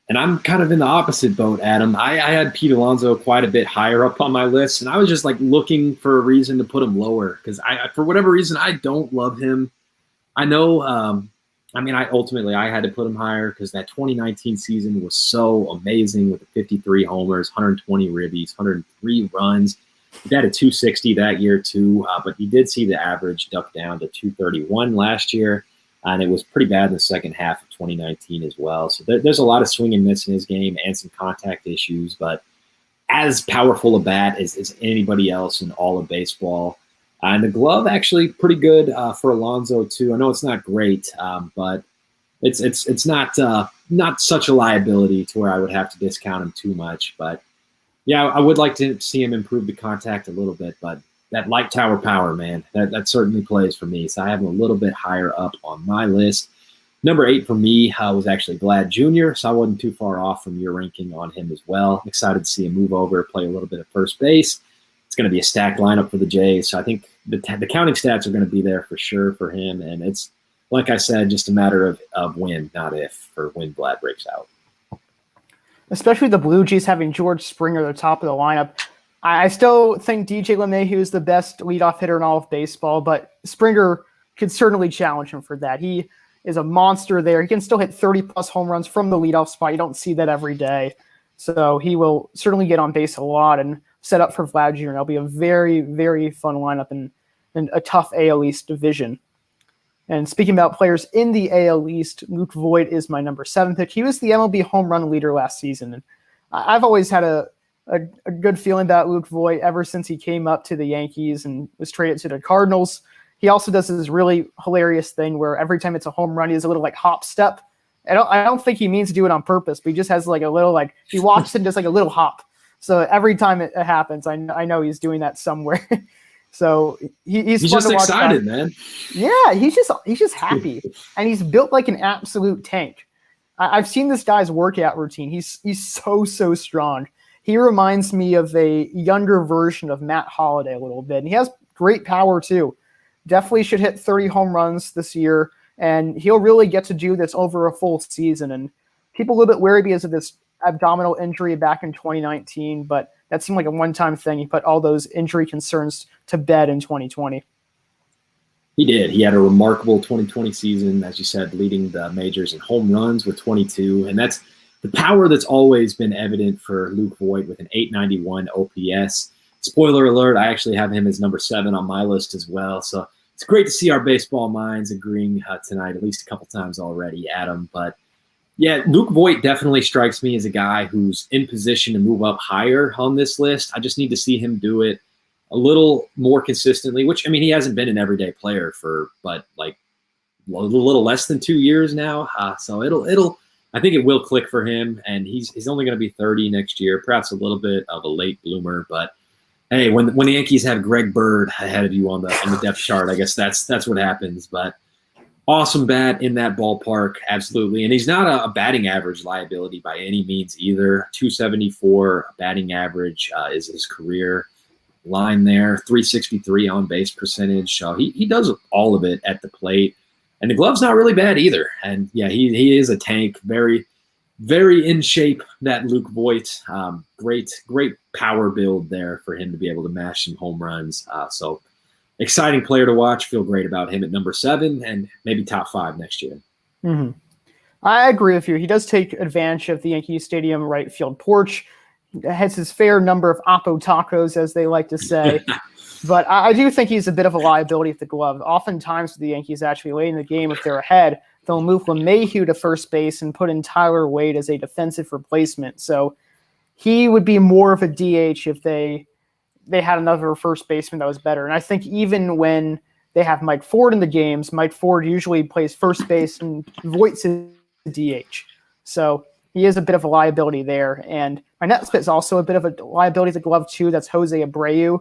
And I'm kind of in the opposite boat, Adam. I had Pete Alonso quite a bit higher up on my list, and I was just like looking for a reason to put him lower because for whatever reason, I don't love him. I know, I had to put him higher because that 2019 season was so amazing with the 53 homers, 120 ribbies, 103 runs. He had a 260 that year too, but he did see the average duck down to 231 last year. And it was pretty bad in the second half of 2019 as well. So there's a lot of swing and miss in his game and some contact issues, but as powerful a bat as anybody else in all of baseball. And the glove actually pretty good for Alonso too. I know it's not great, but it's not such a liability to where I would have to discount him too much. But yeah, I would like to see him improve the contact a little bit, but that light tower power, man, that certainly plays for me. So I have him a little bit higher up on my list. Number 8 for me was actually Vlad Jr., so I wasn't too far off from your ranking on him as well. I'm excited to see him move over, play a little bit of first base. It's going to be a stacked lineup for the Jays, so I think the counting stats are going to be there for sure for him, and it's, like I said, just a matter of when, not if, for when Vlad breaks out. Especially the Blue Jays having George Springer at the top of the lineup. I still think DJ LeMahieu is the best leadoff hitter in all of baseball, but Springer could certainly challenge him for that. He is a monster there. He can still hit 30-plus home runs from the leadoff spot. You don't see that every day. So he will certainly get on base a lot and set up for Vlad Jr. That'll be a very, very fun lineup in a tough AL East division. And speaking about players in the AL East, Luke Voight is my number 7 pick. He was the MLB home run leader last season. And I've always had a good feeling about Luke Voight ever since he came up to the Yankees and was traded to the Cardinals. He also does this really hilarious thing where every time it's a home run, he has a little like hop step. I don't think he means to do it on purpose, but he just has like a little like he walks and does like a little hop. So every time it happens, I know he's doing that somewhere. So he's fun just to watch excited, back. man. Yeah, he's just happy, and he's built like an absolute tank. I've seen this guy's workout routine. He's so strong. He reminds me of a younger version of Matt Holliday a little bit. And he has great power too. Definitely should hit 30 home runs this year, and he'll really get to do this over a full season. And people a little bit wary because of this abdominal injury back in 2019, but that seemed like a one-time thing. He put all those injury concerns to bed in 2020. He did. He had a remarkable 2020 season, as you said, leading the majors in home runs with 22. And that's the power that's always been evident for Luke Voight with an 891 OPS. Spoiler alert, I actually have him as number 7 on my list as well. So it's great to see our baseball minds agreeing tonight, at least a couple times already, Adam. But yeah, Luke Voight definitely strikes me as a guy who's in position to move up higher on this list. I just need to see him do it a little more consistently, which, I mean, he hasn't been an everyday player but like a little less than 2 years now. So I think it will click for him, and he's only going to be 30 next year, perhaps a little bit of a late bloomer, but hey, when the Yankees have Greg Bird ahead of you on the depth chart, I guess that's what happens. But awesome bat in that ballpark, absolutely. And he's not a batting average liability by any means either. 274 batting average is his career line there. 363 on base percentage. So he does all of it at the plate. And the glove's not really bad either. And yeah, he is a tank. Very, very in shape, that Luke Voight. Great power build there for him to be able to mash some home runs. So exciting player to watch. Feel great about him at number 7 and maybe top 5 next year. Mm-hmm. I agree with you. He does take advantage of the Yankee Stadium right field porch. has his fair number of Oppo tacos, as they like to say. But I do think he's a bit of a liability at the glove. Oftentimes, the Yankees actually late in the game, if they're ahead, they'll move LeMahieu to first base and put in Tyler Wade as a defensive replacement. So he would be more of a DH if they had another first baseman that was better. And I think even when they have Mike Ford in the games, Mike Ford usually plays first base and Voight's a DH. So he is a bit of a liability there. And my next pick is also a bit of a liability at the glove too. That's Jose Abreu.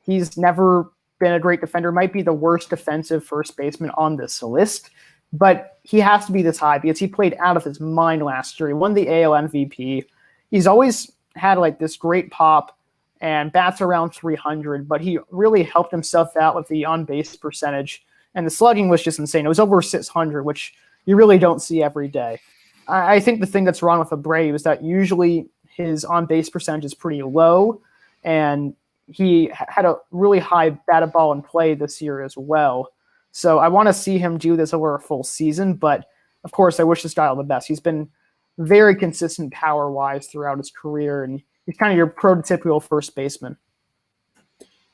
He's never been a great defender, might be the worst defensive first baseman on this list, but he has to be this high because he played out of his mind last year. He won the AL MVP. He's always had like this great pop and bats around 300, but he really helped himself out with the on-base percentage, and the slugging was just insane. It was over 600, which you really don't see every day. I think the thing that's wrong with Abreu is that usually his on-base percentage is pretty low, and he had a really high batted ball in play this year as well. So I want to see him do this over a full season, but of course I wish this guy all the best. He's been very consistent power-wise throughout his career, and he's kind of your prototypical first baseman.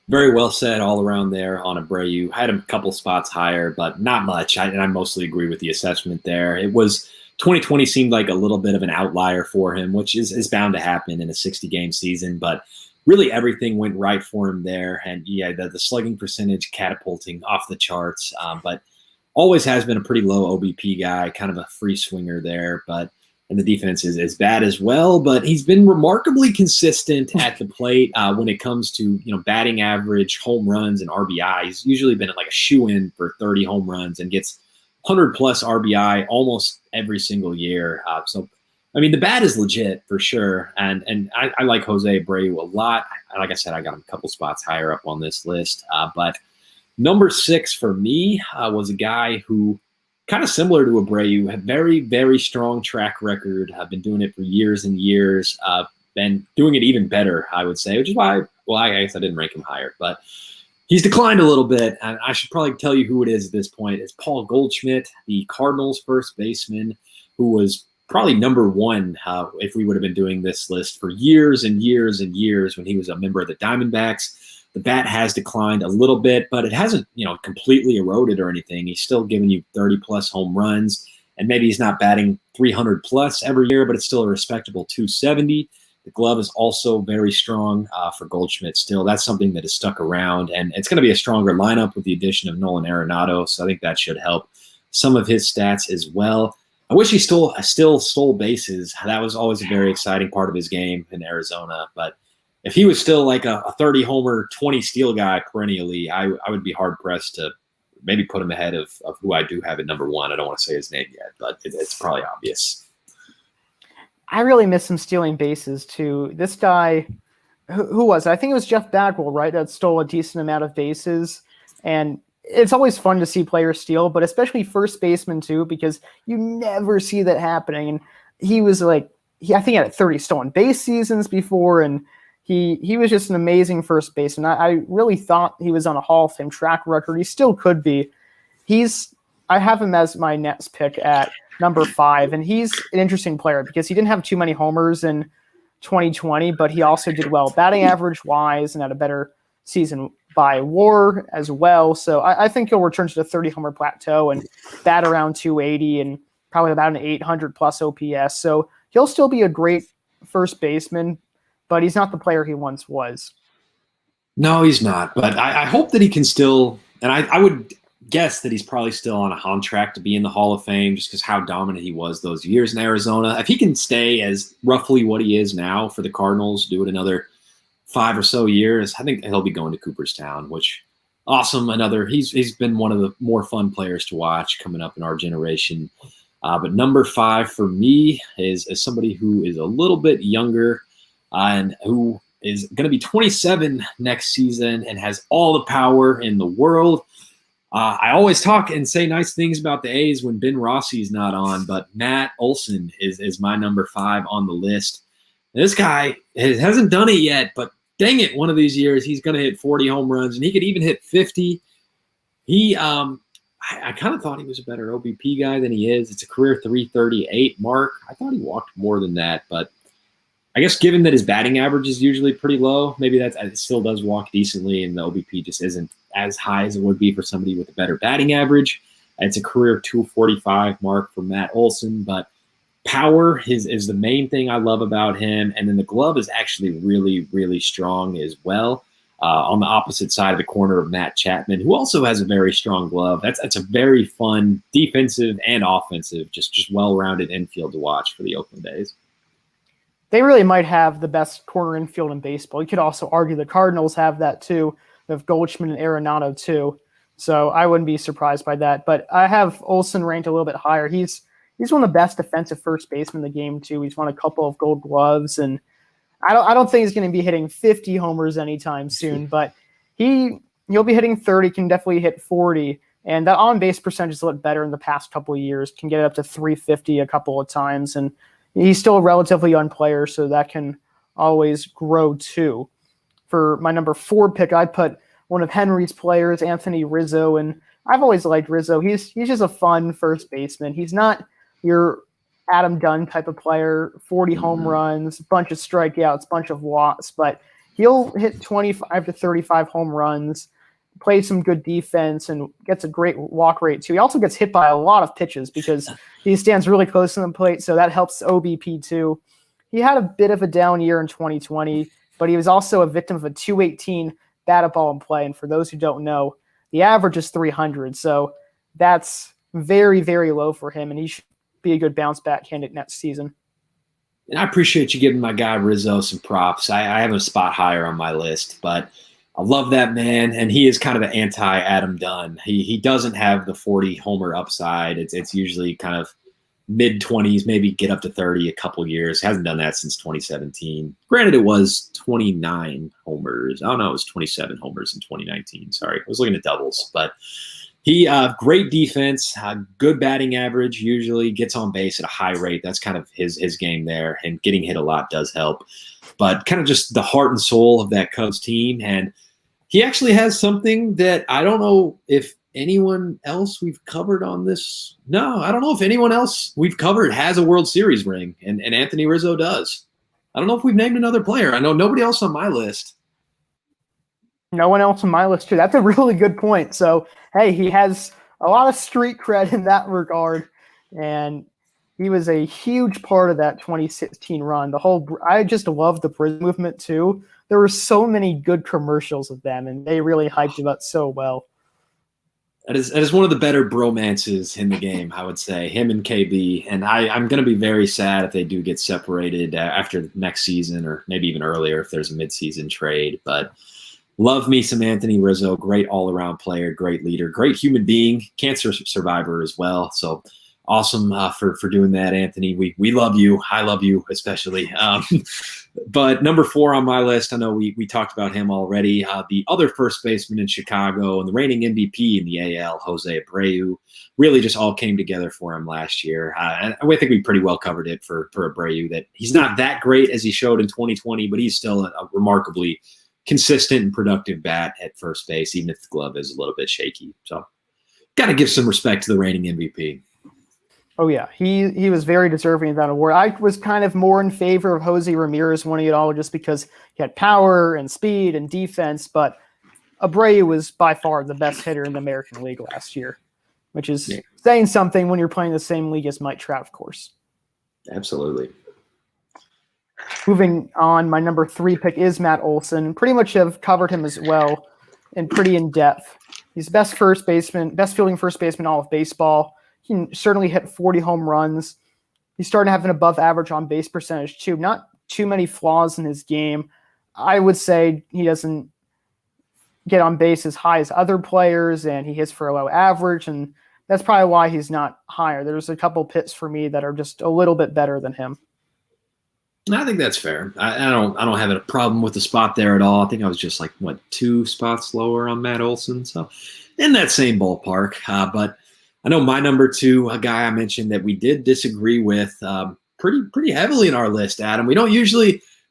Very well said all around there on Abreu. I had him a couple spots higher, but not much. And I mostly agree with the assessment there. It was 2020 seemed like a little bit of an outlier for him, which is bound to happen in a 60-game season, but really everything went right for him there. And yeah, the slugging percentage catapulting off the charts, but always has been a pretty low OBP guy, kind of a free swinger there. And the defense is bad as well, but he's been remarkably consistent at the plate when it comes to batting average, home runs, and RBI. He's usually been like a shoe-in for 30 home runs and gets 100-plus RBI almost every single year. So I mean, the bat is legit for sure, and I like Jose Abreu a lot. Like I said, I got him a couple spots higher up on this list. But number 6 for me was a guy who, kind of similar to Abreu, had very, very strong track record. I've been doing it for years and years. Been doing it even better, I would say, which is why, I guess I didn't rank him higher. But he's declined a little bit, and I should probably tell you who it is at this point. It's Paul Goldschmidt, the Cardinals first baseman, who was probably number 1 if we would have been doing this list for years and years and years when he was a member of the Diamondbacks. The bat has declined a little bit, but it hasn't, completely eroded or anything. He's still giving you 30-plus home runs, and maybe he's not batting 300-plus every year, but it's still a respectable 270. The glove is also very strong for Goldschmidt still. That's something that has stuck around, and it's going to be a stronger lineup with the addition of Nolan Arenado, so I think that should help some of his stats as well. I wish he still stole bases. That was always a very exciting part of his game in Arizona. But if he was still like a 30-homer, 20-steal guy perennially, I would be hard-pressed to maybe put him ahead of who I do have at number 1. I don't want to say his name yet, but it's probably obvious. I really miss him stealing bases, too. This guy, who was it? I think it was Jeff Bagwell, right, that stole a decent amount of bases. And it's always fun to see players steal, but especially first baseman too, because you never see that happening. And he was like, I think he had 30 stolen base seasons before, and he was just an amazing first baseman. I really thought he was on a Hall of Fame track record. He still could be. I have him as my next pick at number 5, and he's an interesting player because he didn't have too many homers in 2020, but he also did well batting average wise and had a better season by WAR as well. So I think he'll return to the 30-homer plateau and bat around 280 and probably about an 800-plus OPS. So he'll still be a great first baseman, but he's not the player he once was. No, he's not. But I hope that he can still – and I would guess that he's probably still on track to be in the Hall of Fame just because how dominant he was those years in Arizona. If he can stay as roughly what he is now for the Cardinals, do it another 5 or so years, I think he'll be going to Cooperstown, which awesome. He's been one of the more fun players to watch coming up in our generation. But number 5 for me is somebody who is a little bit younger and who is going to be 27 next season and has all the power in the world. I always talk and say nice things about the A's when Ben Rossi's not on, but Matt Olsen is my number 5 on the list. This guy hasn't done it yet, but dang it, one of these years he's going to hit 40 home runs, and he could even hit 50. I kind of thought he was a better OBP guy than he is. It's a career 338 mark. I thought he walked more than that, but I guess given that his batting average is usually pretty low, maybe it still does walk decently, and the OBP just isn't as high as it would be for somebody with a better batting average. It's a career 245 mark for Matt Olsen, but power is the main thing I love about him, and then the glove is actually really, really strong as well. On the opposite side of the corner of Matt Chapman, who also has a very strong glove. That's a very fun defensive and offensive, just well-rounded infield to watch for the Oakland A's. They really might have the best corner infield in baseball. You could also argue the Cardinals have that too. They have Goldschmidt and Arenado too. So I wouldn't be surprised by that. But I have Olsen ranked a little bit higher. He's one of the best defensive first basemen in the game too. He's won a couple of Gold Gloves, and I don't think he's going to be hitting 50 homers anytime soon. But he'll be hitting 30, can definitely hit 40, and that on base percentage is a little better in the past couple of years. Can get it up to 350 a couple of times, and he's still a relatively young player, so that can always grow too. For my number 4 pick, I'd put one of Henry's players, Anthony Rizzo, and I've always liked Rizzo. He's just a fun first baseman. He's not your Adam Dunn type of player, 40 home runs, bunch of strikeouts, bunch of walks, but he'll hit 25 to 35 home runs, plays some good defense, and gets a great walk rate too. He also gets hit by a lot of pitches because he stands really close to the plate, so that helps OBP too. He had a bit of a down year in 2020, but he was also a victim of a 218 batted ball in play, and for those who don't know, the average is 300, so that's very, very low for him, and he should be a good bounce back candidate next season. And I appreciate you giving my guy Rizzo some props. I have him a spot higher on my list, but I love that man, and he is kind of an anti-Adam Dunn. He doesn't have the 40 homer upside. It's usually kind of mid-20s, maybe get up to 30 a couple years. Hasn't done that since 2017. Granted, it was 29 homers. Oh, no, it was 27 homers in 2019. Sorry, I was looking at doubles. But he great defense, good batting average, usually gets on base at a high rate. That's kind of his game there, and getting hit a lot does help. But kind of just the heart and soul of that Cubs team. And he actually has something that I don't know if anyone else we've covered on this. No, I don't know if anyone else we've covered has a World Series ring, and Anthony Rizzo does. I don't know if we've named another player. I know nobody else on my list. No one else on my list too. That's a really good point. So, hey, he has a lot of street cred in that regard, and he was a huge part of that 2016 run. I just love the Brizz movement too. There were so many good commercials of them, and they really hyped him up so well. That is one of the better bromances in the game, I would say, him and KB. And I'm going to be very sad if they do get separated after next season, or maybe even earlier if there's a midseason trade. But love me some Anthony Rizzo, great all-around player, great leader, great human being, cancer survivor as well. So awesome for doing that, Anthony. We love you. I love you especially. But number 4 on my list, I know we talked about him already. The other first baseman in Chicago and the reigning MVP in the AL, Jose Abreu, really just all came together for him last year. And I think we pretty well covered it for Abreu, that he's not that great as he showed in 2020, but he's still a remarkably consistent and productive bat at first base, even if the glove is a little bit shaky. So got to give some respect to the reigning MVP. Oh, yeah. He was very deserving of that award. I was kind of more in favor of Jose Ramirez winning it all just because he had power and speed and defense, but Abreu was by far the best hitter in the American League last year, which is saying something when you're playing the same league as Mike Trout, of course. Absolutely. Moving on, my number 3 pick is Matt Olsen. Pretty much have covered him as well and pretty in-depth. He's best fielding first baseman all of baseball. He can certainly hit 40 home runs. He's starting to have an above average on base percentage too. Not too many flaws in his game. I would say he doesn't get on base as high as other players, and he hits for a low average, and that's probably why he's not higher. There's a couple picks for me that are just a little bit better than him. I think that's fair. I don't have a problem with the spot there at all. I think I was just 2 spots lower on Matt Olsen, so in that same ballpark. But I know my number 2, a guy I mentioned that we did disagree with pretty heavily in our list, Adam. We're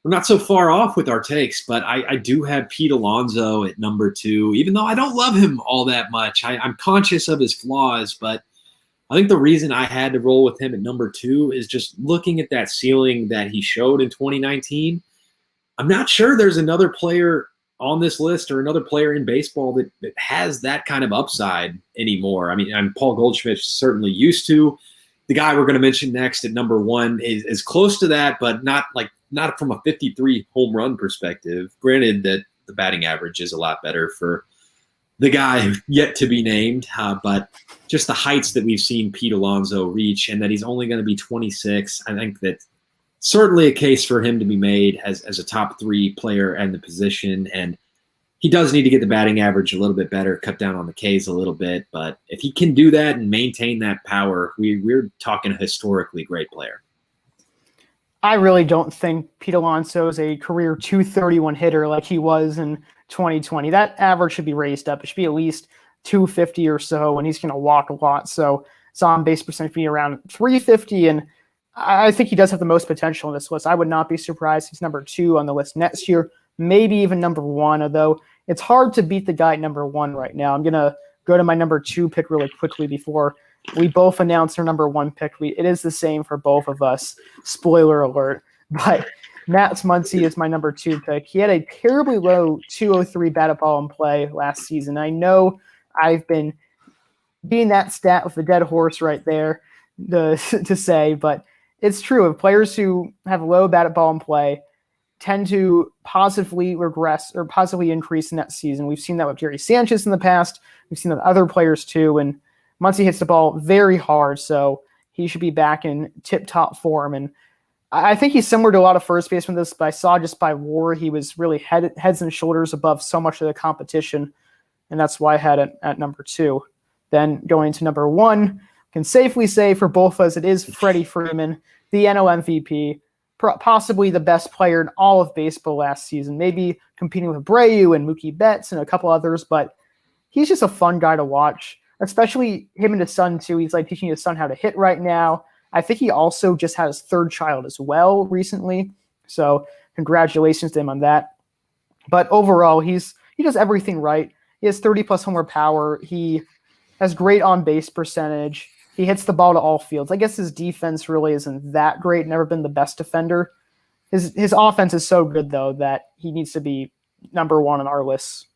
not so far off with our takes, but I do have Pete Alonso at number 2, even though I don't love him all that much. I'm conscious of his flaws, but I think the reason I had to roll with him at number 2 is just looking at that ceiling that he showed in 2019. I'm not sure there's another player on this list or another player in baseball that has that kind of upside anymore. I mean, Paul Goldschmidt certainly used to. The guy we're going to mention next at number 1 is close to that, but not from a 53 home run perspective. Granted that the batting average is a lot better for the guy yet to be named, but just the heights that we've seen Pete Alonso reach and that he's only going to be 26, I think that certainly a case for him to be made as a top 3 player in the position. And he does need to get the batting average a little bit better, cut down on the Ks a little bit. But if he can do that and maintain that power, we're talking a historically great player. I really don't think Pete Alonso is a career 231 hitter like he was in 2020. That average should be raised up. It should be at least 250 or so, and he's going to walk a lot. So his on-base percentage being around 350, and I think he does have the most potential in this list. I would not be surprised if he's number 2 on the list next year, maybe even number 1, although it's hard to beat the guy at number 1 right now. I'm going to go to my number 2 pick really quickly before we both announce our number 1 pick. It is the same for both of us. Spoiler alert. But Matt Muncy is my number 2 pick. He had a terribly low 203 batted ball in play last season. I know I've been being that stat with a dead horse right there to say, but it's true. If players who have low batted ball in play tend to positively regress or positively increase in that season. We've seen that with Jerry Sanchez in the past. We've seen that with other players too. And Muncy hits the ball very hard, so he should be back in tip-top form. And I think he's similar to a lot of first basemen this, but I saw just by WAR he was really heads and shoulders above so much of the competition, and that's why I had it at number 2. Then going to number 1, can safely say for both of us it is Freddie Freeman, the NL MVP, possibly the best player in all of baseball last season, maybe competing with Abreu and Mookie Betts and a couple others, but he's just a fun guy to watch, especially him and his son too. He's like teaching his son how to hit right now. I think he also just had his 3rd child as well recently, so congratulations to him on that. But overall, he does everything right. He has 30-plus homer power. He has great on-base percentage. He hits the ball to all fields. I guess his defense really isn't that great, never been the best defender. His offense is so good, though, that he needs to be number 1 on our list.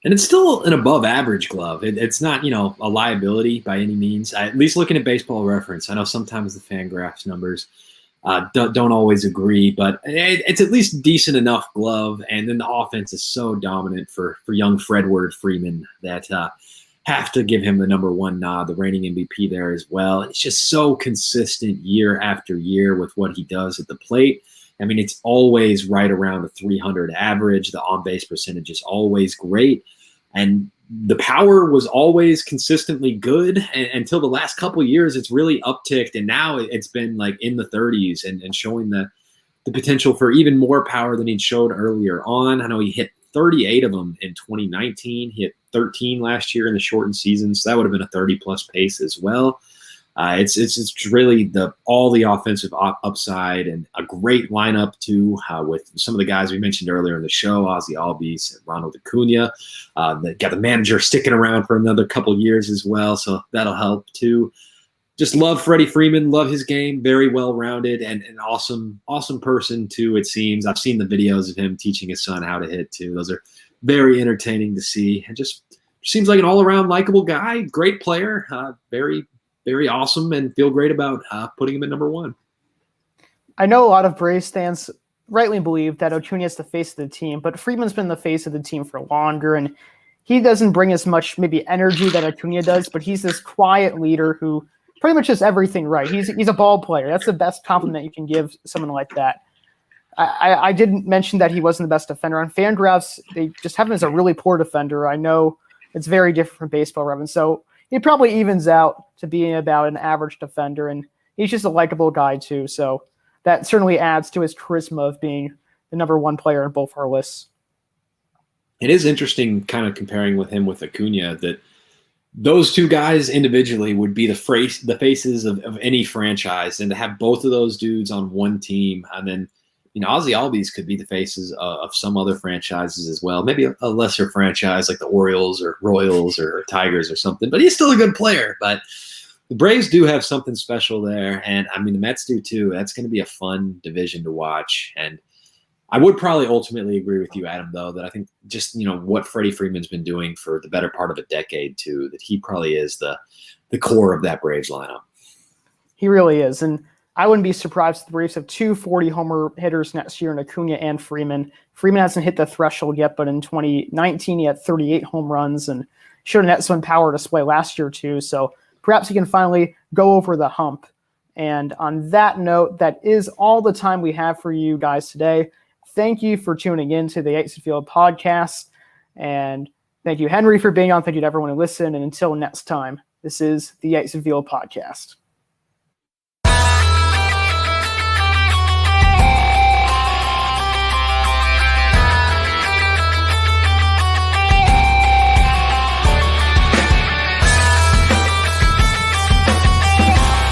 And it's still an above-average glove. It's not, a liability by any means. At least looking at Baseball Reference, I know sometimes the Fangraphs numbers don't always agree, but it's at least decent enough glove. And then the offense is so dominant for young Fredward Freeman that have to give him the number 1 nod, the reigning MVP there as well. It's just so consistent year after year with what he does at the plate. I mean, it's always right around a 300 average. The on-base percentage is always great. And the power was always consistently good until the last couple of years. It's really upticked, and now it's been like in the 30s and showing the potential for even more power than he'd showed earlier on. I know he hit 38 of them in 2019. He hit 13 last year in the shortened season, so that would have been a 30-plus pace as well. It's really all the offensive upside and a great lineup too, with some of the guys we mentioned earlier in the show, Ozzy Albies, Ronald Acuna. They got the manager sticking around for another couple years as well, so that'll help too. Just love Freddie Freeman, love his game, very well-rounded and an awesome person too, it seems. I've seen the videos of him teaching his son how to hit too. Those are very entertaining to see, and just seems like an all-around likable guy, great player, very very awesome, and feel great about putting him at number 1. I know a lot of Braves fans rightly believe that Acuna is the face of the team, but Freeman's been the face of the team for longer, and he doesn't bring as much maybe energy that Acuna does, but he's this quiet leader who pretty much does everything right. He's a ball player. That's the best compliment you can give someone like that. I didn't mention that he wasn't the best defender. On Fangraphs, they just have him as a really poor defender. I know it's very different from Baseball Reference, so he probably evens out to being about an average defender, and he's just a likable guy too. So that certainly adds to his charisma of being the number 1 player in both our lists. It is interesting kind of comparing with him with Acuna that those 2 guys individually would be the faces of any franchise, and to have both of those dudes on one team, and then Ozzy Albies could be the faces of some other franchises as well. Maybe a lesser franchise like the Orioles or Royals or Tigers or something, but he's still a good player. But the Braves do have something special there, and I mean the Mets do too. That's going to be a fun division to watch, and I would probably ultimately agree with you, Adam, though, that I think just what Freddie Freeman's been doing for the better part of a decade too, that he probably is the core of that Braves lineup. He really is, and I wouldn't be surprised if the Braves have 2 40-homer hitters next year in Acuna and Freeman. Freeman hasn't hit the threshold yet, but in 2019 he had 38 home runs and showed net some power display last year too. So perhaps he can finally go over the hump. And on that note, that is all the time we have for you guys today. Thank you for tuning in to the Yates and Field podcast. And thank you, Henry, for being on. Thank you to everyone who listened. And until next time, this is the Yates and Field podcast.